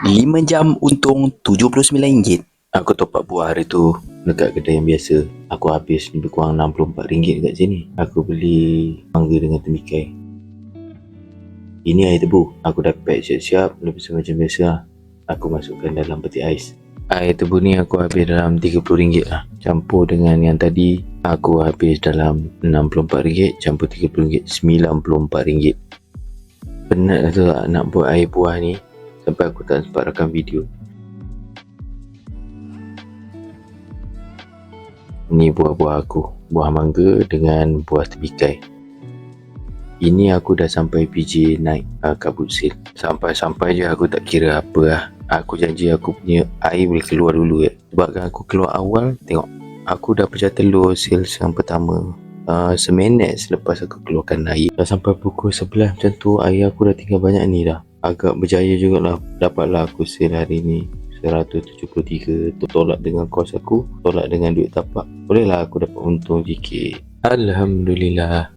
5 jam untung RM79. Aku top up buah hari tu dekat kedai yang biasa. Aku habis lebih kurang RM64 dekat sini. Aku beli mangga dengan temikai. Ini air tebu. Aku dah pack siap-siap. Lepas macam biasa lah, aku masukkan dalam peti ais. Air tebu ni aku habis dalam RM30 lah. Campur dengan yang tadi, aku habis dalam RM64. Campur RM30, RM94. Penat lah tu nak buat air buah ni, sampai aku tak sempat rakam video. Ni buah-buah aku. Buah mangga dengan buah temikai. Ini aku dah sampai PJ naik kabut sale. Sampai-sampai je aku tak kira apa lah. Aku janji aku punya air boleh keluar dulu ya. Sebab kan aku keluar awal, tengok aku dah pecah telur sales yang pertama seminit selepas aku keluarkan air. Dah sampai pukul 11 macam tu, air aku dah tinggal banyak ni dah. Agak berjaya jugalah. Dapatlah aku sale hari ni 173. Tolak dengan kos aku, tolak dengan duit tapak, bolehlah aku dapat untung sikit. Alhamdulillah.